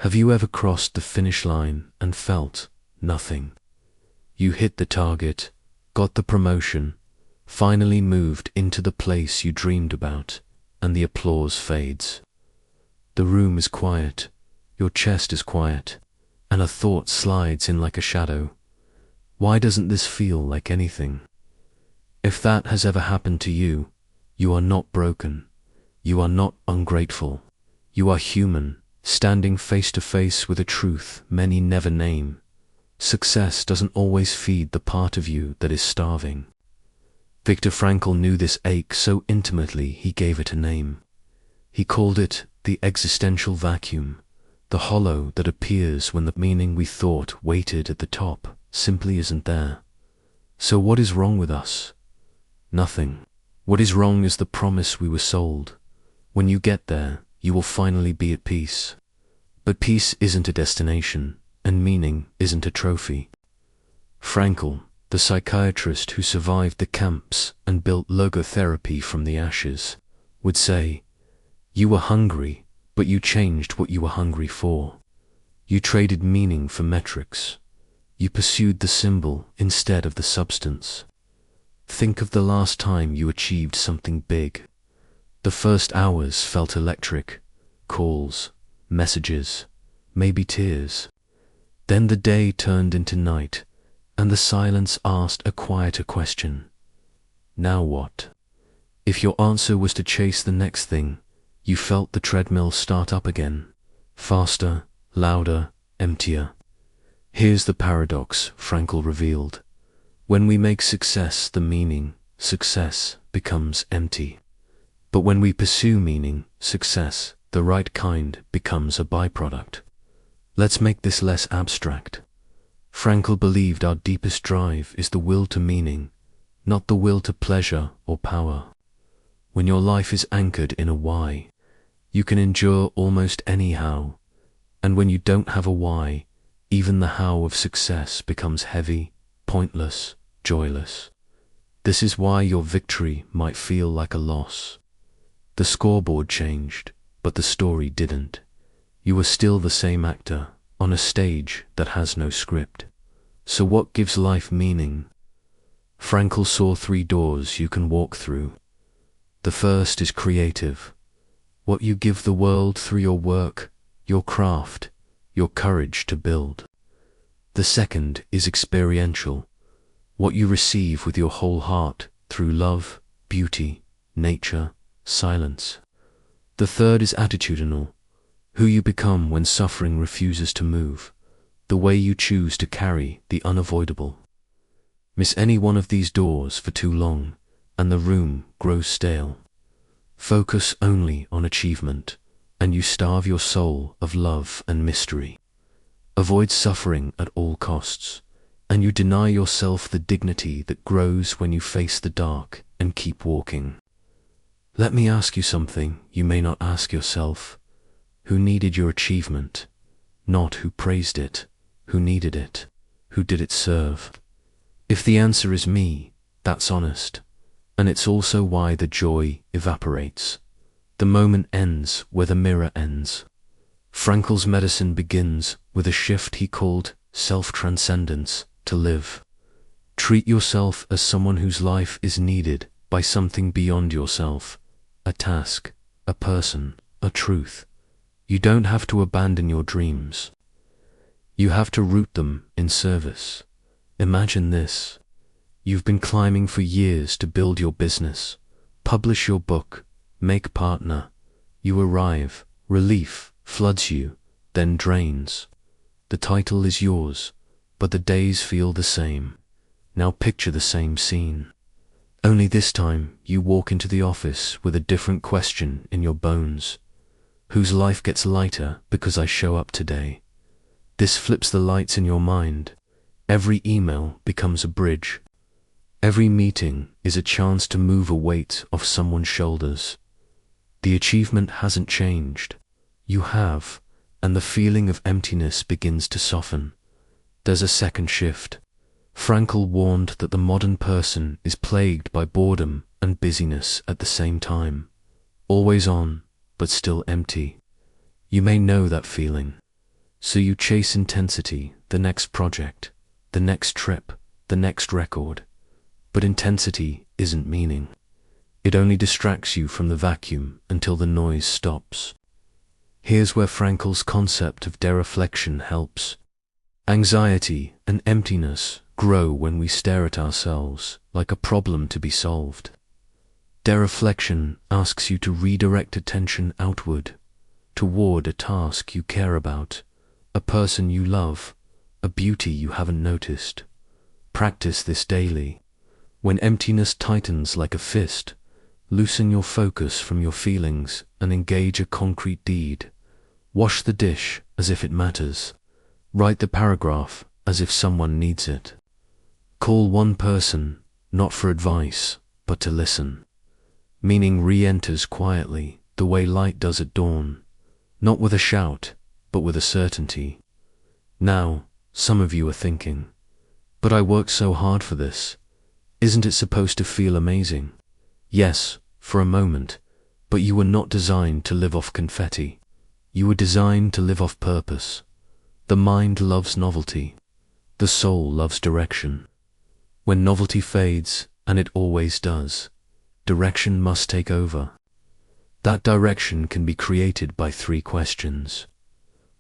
Have you ever crossed the finish line and felt nothing? You hit the target, got the promotion, finally moved into the place you dreamed about, and the applause fades. The room is quiet, your chest is quiet, and a thought slides in like a shadow. Why doesn't this feel like anything? If that has ever happened to you, you are not broken. You are not ungrateful. You are human, standing face to face with a truth many never name. Success doesn't always feed the part of you that is starving. Viktor Frankl knew this ache so intimately he gave it a name. He called it the existential vacuum, the hollow that appears when the meaning we thought waited at the top simply isn't there. So what is wrong with us? Nothing. What is wrong is the promise we were sold. When you get there, you will finally be at peace. But peace isn't a destination, and meaning isn't a trophy. Frankl, the psychiatrist who survived the camps and built logotherapy from the ashes, would say, "You were hungry, but you changed what you were hungry for. You traded meaning for metrics. You pursued the symbol instead of the substance. Think of the last time you achieved something big. The first hours felt electric, calls, messages, maybe tears. Then the day turned into night, and the silence asked a quieter question. Now what? If your answer was to chase the next thing, you felt the treadmill start up again, faster, louder, emptier. Here's the paradox Frankl revealed. When we make success the meaning, success becomes empty. But when we pursue meaning, success, the right kind, becomes a byproduct. Let's make this less abstract. Frankl believed our deepest drive is the will to meaning, not the will to pleasure or power. When your life is anchored in a why, you can endure almost any how. And when you don't have a why, even the how of success becomes heavy, pointless, joyless. This is why your victory might feel like a loss. The scoreboard changed, but the story didn't. You are still the same actor, on a stage that has no script. So what gives life meaning? Frankl saw 3 doors you can walk through. The first is creative. What you give the world through your work, your craft, your courage to build. The second is experiential. What you receive with your whole heart through love, beauty, nature, silence. The third is attitudinal. Who you become when suffering refuses to move, the way you choose to carry the unavoidable. Miss any one of these doors for too long, and the room grows stale. Focus only on achievement, and you starve your soul of love and mystery. Avoid suffering at all costs, and you deny yourself the dignity that grows when you face the dark and keep walking. Let me ask you something you may not ask yourself. Who needed your achievement? Not who praised it. Who needed it? Who did it serve? If the answer is me, that's honest. And it's also why the joy evaporates. The moment ends where the mirror ends. Frankl's medicine begins with a shift he called self-transcendence to live. Treat yourself as someone whose life is needed by something beyond yourself. A task, a person, a truth. You don't have to abandon your dreams. You have to root them in service. Imagine this. You've been climbing for years to build your business, publish your book, make partner. You arrive, relief floods you, then drains. The title is yours, but the days feel the same. Now picture the same scene. Only this time you walk into the office with a different question in your bones. Whose life gets lighter because I show up today? This flips the lights in your mind. Every email becomes a bridge. Every meeting is a chance to move a weight off someone's shoulders. The achievement hasn't changed. You have, and the feeling of emptiness begins to soften. There's a second shift. Frankl warned that the modern person is plagued by boredom and busyness at the same time. Always on, but still empty. You may know that feeling. So you chase intensity, the next project, the next trip, the next record. But intensity isn't meaning. It only distracts you from the vacuum until the noise stops. Here's where Frankl's concept of dereflection helps. Anxiety and emptiness grow when we stare at ourselves like a problem to be solved. Dereflection asks you to redirect attention outward, toward a task you care about, a person you love, a beauty you haven't noticed. Practice this daily. When emptiness tightens like a fist, loosen your focus from your feelings and engage a concrete deed. Wash the dish as if it matters. Write the paragraph as if someone needs it. Call one person, not for advice, but to listen. Meaning re-enters quietly, the way light does at dawn, not with a shout, but with a certainty. Now, some of you are thinking, but I worked so hard for this. Isn't it supposed to feel amazing? Yes, for a moment, but you were not designed to live off confetti. You were designed to live off purpose. The mind loves novelty. The soul loves direction. When novelty fades, and it always does, direction must take over. That direction can be created by 3 questions.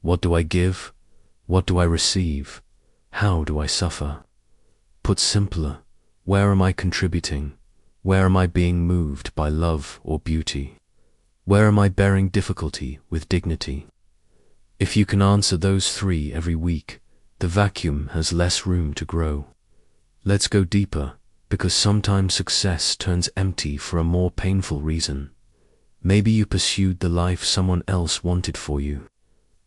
What do I give? What do I receive? How do I suffer? Put simpler, where am I contributing? Where am I being moved by love or beauty? Where am I bearing difficulty with dignity? If you can answer those 3 every week, the vacuum has less room to grow. Let's go deeper, because sometimes success turns empty for a more painful reason. Maybe you pursued the life someone else wanted for you.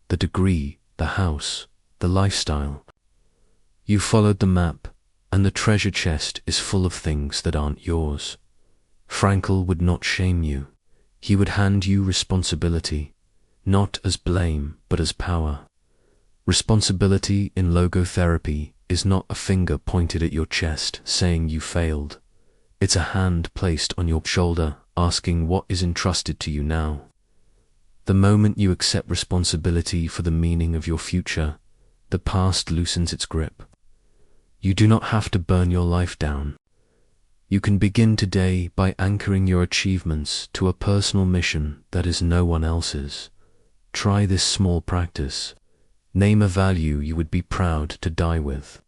The degree, the house, the lifestyle. You followed the map, and the treasure chest is full of things that aren't yours. Frankl would not shame you. He would hand you responsibility, not as blame, but as power. Responsibility in logotherapy is not a finger pointed at your chest saying you failed. It's a hand placed on your shoulder asking what is entrusted to you now. The moment you accept responsibility for the meaning of your future, the past loosens its grip. You do not have to burn your life down. You can begin today by anchoring your achievements to a personal mission that is no one else's. Try this small practice. Name a value you would be proud to die with.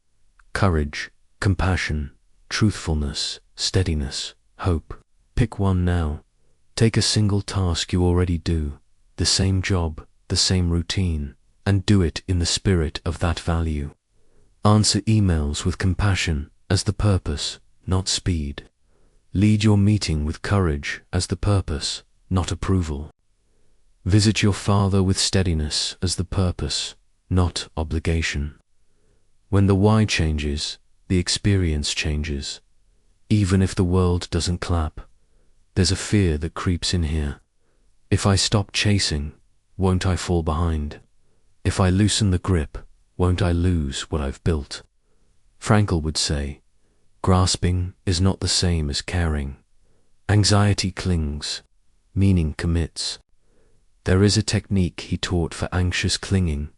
Courage, compassion, truthfulness, steadiness, hope. Pick one now. Take a single task you already do, the same job, the same routine, and do it in the spirit of that value. Answer emails with compassion as the purpose, not speed. Lead your meeting with courage as the purpose, not approval. Visit your father with steadiness as the purpose, not obligation. When the why changes, the experience changes. Even if the world doesn't clap, there's a fear that creeps in here. If I stop chasing, won't I fall behind? If I loosen the grip, won't I lose what I've built? Frankl would say, grasping is not the same as caring. Anxiety clings, meaning commits. There is a technique he taught for anxious clinging,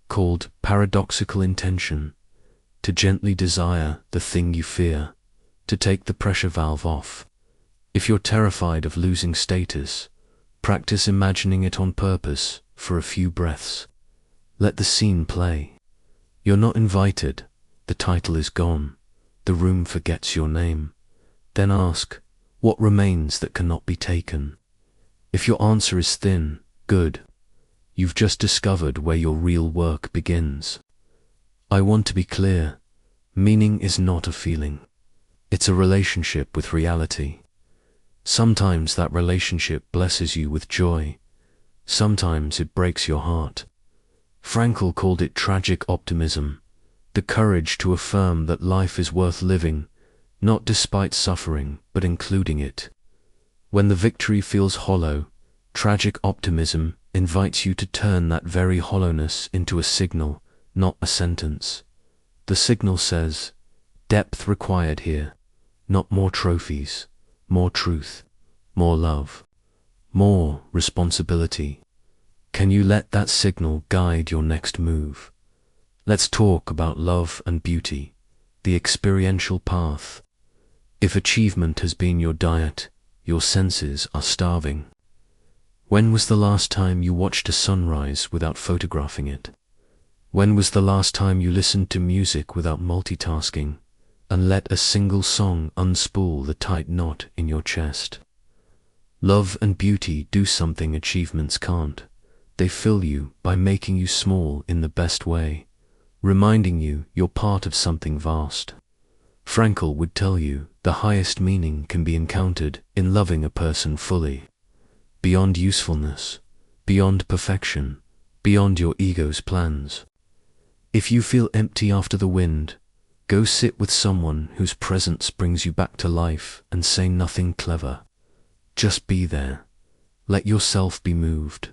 called paradoxical intention, to gently desire the thing you fear, to take the pressure valve off. If you're terrified of losing status, practice imagining it on purpose for a few breaths. Let the scene play. You're not invited, the title is gone, the room forgets your name. Then ask, what remains that cannot be taken? If your answer is thin, good. You've just discovered where your real work begins. I want to be clear, meaning is not a feeling. It's a relationship with reality. Sometimes that relationship blesses you with joy. Sometimes it breaks your heart. Frankl called it tragic optimism, the courage to affirm that life is worth living, not despite suffering, but including it. When the victory feels hollow, tragic optimism invites you to turn that very hollowness into a signal, not a sentence. The signal says, depth required here, not more trophies, more truth, more love, more responsibility. Can you let that signal guide your next move? Let's talk about love and beauty, the experiential path. If achievement has been your diet, your senses are starving. When was the last time you watched a sunrise without photographing it? When was the last time you listened to music without multitasking and let a single song unspool the tight knot in your chest? Love and beauty do something achievements can't. They fill you by making you small in the best way, reminding you you're part of something vast. Frankl would tell you the highest meaning can be encountered in loving a person fully, beyond usefulness, beyond perfection, beyond your ego's plans. If you feel empty after the wind, go sit with someone whose presence brings you back to life and say nothing clever. Just be there. Let yourself be moved.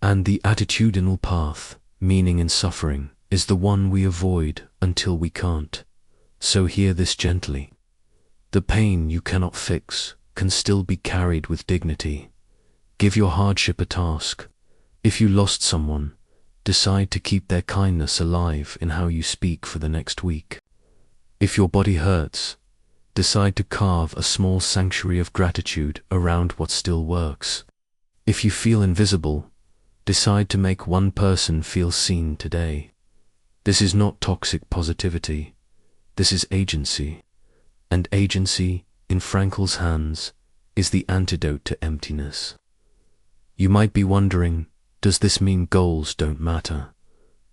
And the attitudinal path, meaning in suffering, is the one we avoid until we can't. So hear this gently. The pain you cannot fix can still be carried with dignity. Give your hardship a task. If you lost someone, decide to keep their kindness alive in how you speak for the next week. If your body hurts, decide to carve a small sanctuary of gratitude around what still works. If you feel invisible, decide to make one person feel seen today. This is not toxic positivity. This is agency. And agency, in Frankl's hands, is the antidote to emptiness. You might be wondering, does this mean goals don't matter?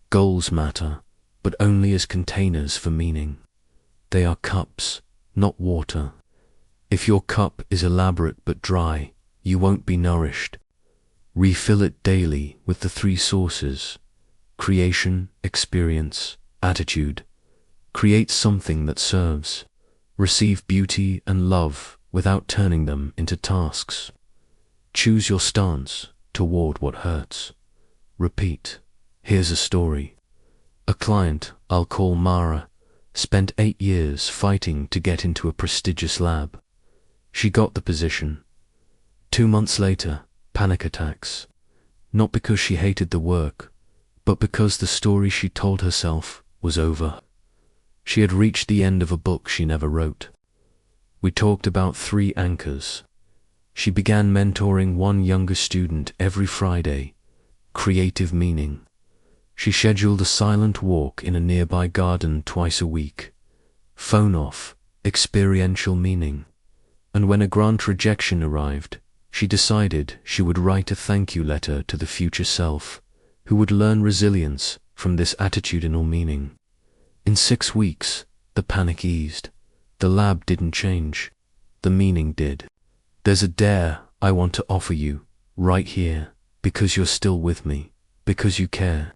Goals matter, but only as containers for meaning. They are cups, not water. If your cup is elaborate but dry, you won't be nourished. Refill it daily with the three sources: creation, experience, attitude. Create something that serves. Receive beauty and love without turning them into tasks. Choose your stance toward what hurts. Repeat. Here's a story. A client I'll call Mara spent 8 years fighting to get into a prestigious lab. She got the position. 2 months later, panic attacks. Not because she hated the work, but because the story she told herself was over. She had reached the end of a book she never wrote. We talked about 3 anchors. She began mentoring one younger student every Friday. Creative meaning. She scheduled a silent walk in a nearby garden twice a week. Phone off. Experiential meaning. And when a grant rejection arrived, she decided she would write a thank you letter to the future self, who would learn resilience from this attitudinal meaning. In 6 weeks, the panic eased. The lab didn't change. The meaning did. There's a dare I want to offer you, right here, because you're still with me, because you care.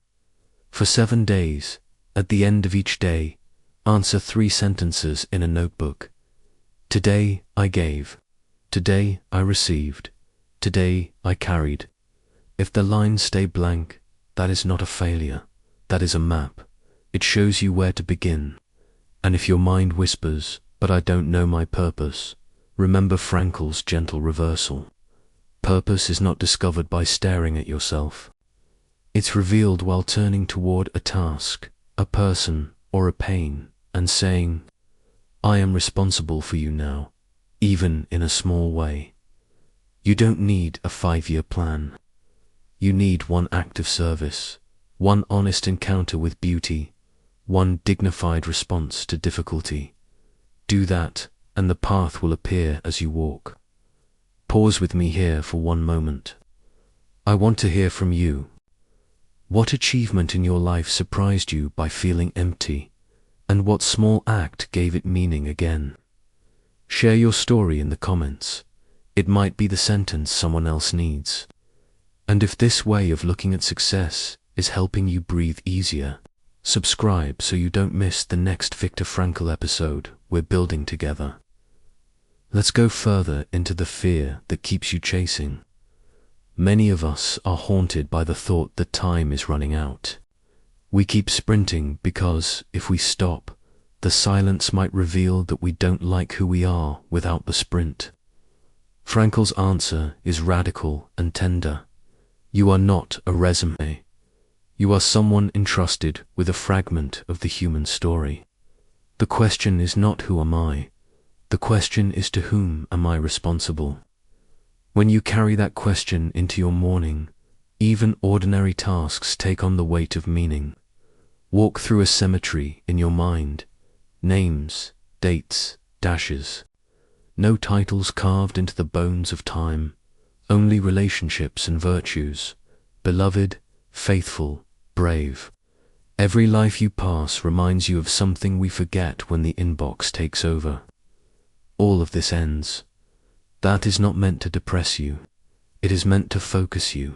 For 7 days, at the end of each day, answer 3 sentences in a notebook. Today I gave. Today I received. Today I carried. If the lines stay blank, that is not a failure. That is a map. It shows you where to begin. And if your mind whispers, "But I don't know my purpose," remember Frankl's gentle reversal. Purpose is not discovered by staring at yourself. It's revealed while turning toward a task, a person, or a pain, and saying, "I am responsible for you now," even in a small way. You don't need a 5-year plan. You need one act of service, one honest encounter with beauty, one dignified response to difficulty. Do that, and the path will appear as you walk. Pause with me here for one moment. I want to hear from you. What achievement in your life surprised you by feeling empty, and what small act gave it meaning again? Share your story in the comments. It might be the sentence someone else needs. And if this way of looking at success is helping you breathe easier, subscribe so you don't miss the next Viktor Frankl episode we're building together. Let's go further into the fear that keeps you chasing. Many of us are haunted by the thought that time is running out. We keep sprinting because, if we stop, the silence might reveal that we don't like who we are without the sprint. Frankl's answer is radical and tender. You are not a resume. You are someone entrusted with a fragment of the human story. The question is not who am I? The question is to whom am I responsible? When you carry that question into your morning, even ordinary tasks take on the weight of meaning. Walk through a cemetery in your mind. Names, dates, dashes. No titles carved into the bones of time, only relationships and virtues. Beloved, faithful, brave. Every life you pass reminds you of something we forget when the inbox takes over. All of this ends. That is not meant to depress you. It is meant to focus you.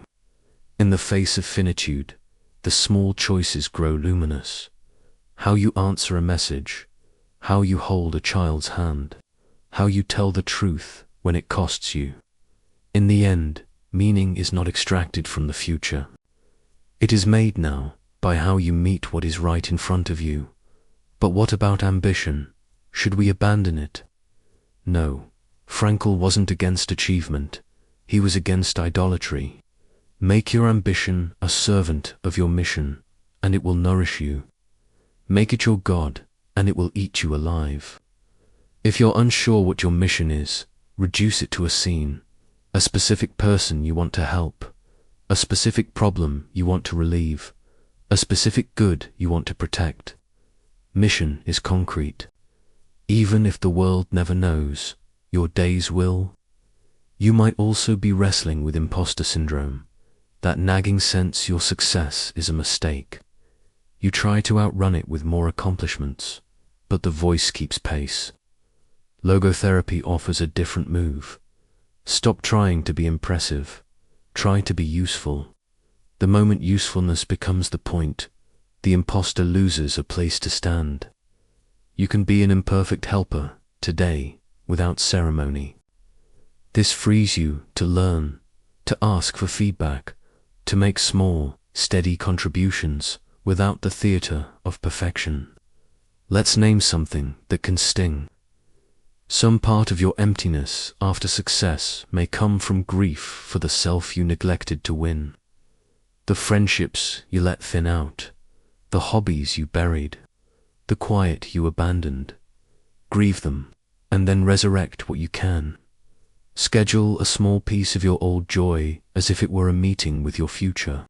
In the face of finitude, the small choices grow luminous. How you answer a message, how you hold a child's hand, how you tell the truth when it costs you. In the end, meaning is not extracted from the future. It is made now by how you meet what is right in front of you. But what about ambition? Should we abandon it? No, Frankl wasn't against achievement. He was against idolatry. Make your ambition a servant of your mission, and it will nourish you. Make it your God, and it will eat you alive. If you're unsure what your mission is, reduce it to a scene, a specific person you want to help, a specific problem you want to relieve, a specific good you want to protect. Mission is concrete. Even if the world never knows, your days will. You might also be wrestling with imposter syndrome, that nagging sense your success is a mistake. You try to outrun it with more accomplishments, but the voice keeps pace. Logotherapy offers a different move. Stop trying to be impressive. Try to be useful. The moment usefulness becomes the point, the imposter loses a place to stand. You can be an imperfect helper today without ceremony. This frees you to learn, to ask for feedback, to make small, steady contributions without the theater of perfection. Let's name something that can sting. Some part of your emptiness after success may come from grief for the self you neglected to win. The friendships you let thin out, the hobbies you buried, the quiet you abandoned. Grieve them, and then resurrect what you can. Schedule a small piece of your old joy as if it were a meeting with your future.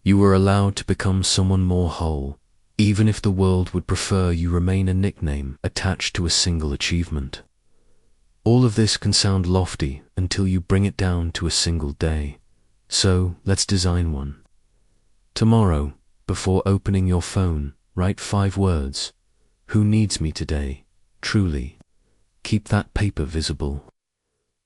You were allowed to become someone more whole, even if the world would prefer you remain a nickname attached to a single achievement. All of this can sound lofty until you bring it down to a single day. So let's design one. Tomorrow, before opening your phone, write 5 words. Who needs me today? Truly. Keep that paper visible.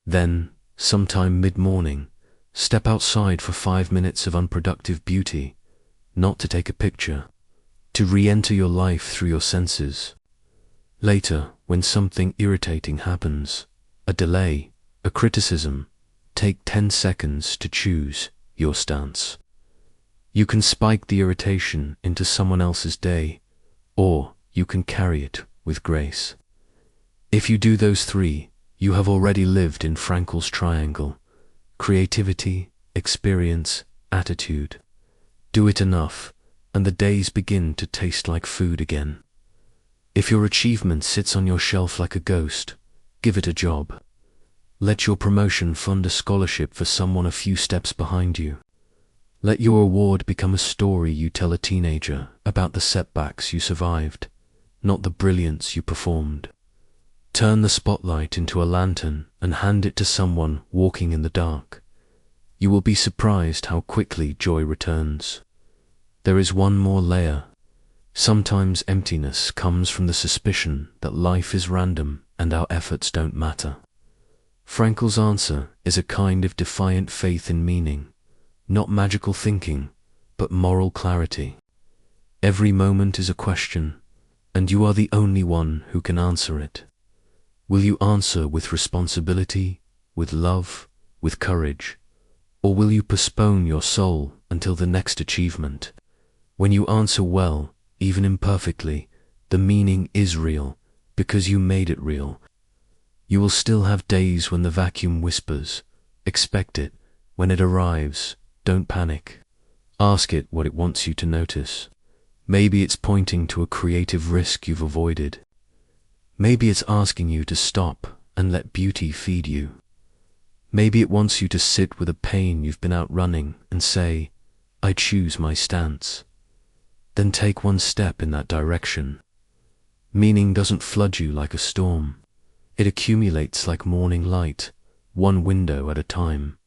Then, sometime mid-morning, step outside for 5 minutes of unproductive beauty, not to take a picture, to re-enter your life through your senses. Later, when something irritating happens, a delay, a criticism, take 10 seconds to choose your stance. You can spike the irritation into someone else's day, or you can carry it with grace. If you do those 3, you have already lived in Frankl's triangle: creativity, experience, attitude. Do it enough, and the days begin to taste like food again. If your achievement sits on your shelf like a ghost, give it a job. Let your promotion fund a scholarship for someone a few steps behind you. Let your award become a story you tell a teenager about the setbacks you survived, not the brilliance you performed. Turn the spotlight into a lantern and hand it to someone walking in the dark. You will be surprised how quickly joy returns. There is one more layer. Sometimes emptiness comes from the suspicion that life is random and our efforts don't matter. Frankl's answer is a kind of defiant faith in meaning, not magical thinking, but moral clarity. Every moment is a question, and you are the only one who can answer it. Will you answer with responsibility, with love, with courage, or will you postpone your soul until the next achievement? When you answer well, even imperfectly, the meaning is real, because you made it real. You will still have days when the vacuum whispers. Expect it. When it arrives, don't panic. Ask it what it wants you to notice. Maybe it's pointing to a creative risk you've avoided. Maybe it's asking you to stop and let beauty feed you. Maybe it wants you to sit with a pain you've been outrunning and say, I choose my stance. Then take one step in that direction. Meaning doesn't flood you like a storm. It accumulates like morning light, one window at a time.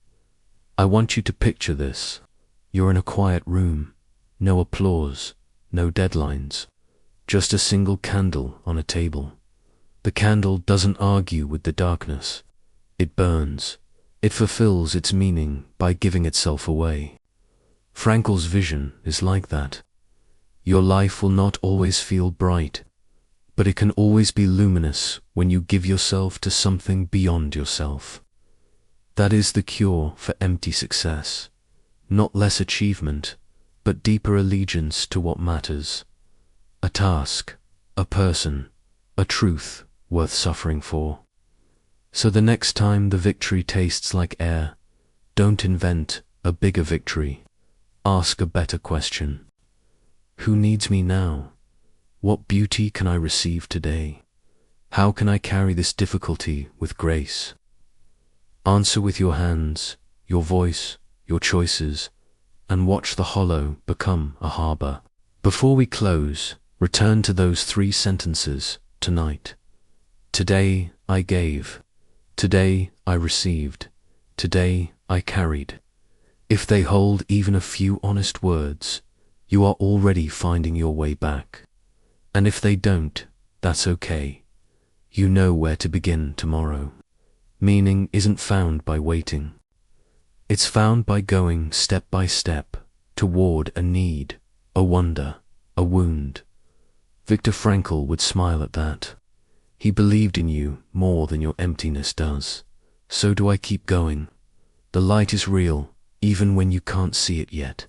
I want you to picture this. You're in a quiet room, no applause, no deadlines, just a single candle on a table. The candle doesn't argue with the darkness. It burns. It fulfills its meaning by giving itself away. Frankl's vision is like that. Your life will not always feel bright, but it can always be luminous when you give yourself to something beyond yourself. That is the cure for empty success. Not less achievement, but deeper allegiance to what matters. A task, a person, a truth worth suffering for. So the next time the victory tastes like air, don't invent a bigger victory. Ask a better question. Who needs me now? What beauty can I receive today? How can I carry this difficulty with grace? Answer with your hands, your voice, your choices, and watch the hollow become a harbor. Before we close, return to those 3 sentences tonight. Today I gave. Today I received. Today I carried. If they hold even a few honest words, you are already finding your way back. And if they don't, that's okay. You know where to begin tomorrow. Meaning isn't found by waiting. It's found by going step by step toward a need, a wonder, a wound. Viktor Frankl would smile at that. He believed in you more than your emptiness does. So do I keep going. The light is real, even when you can't see it yet.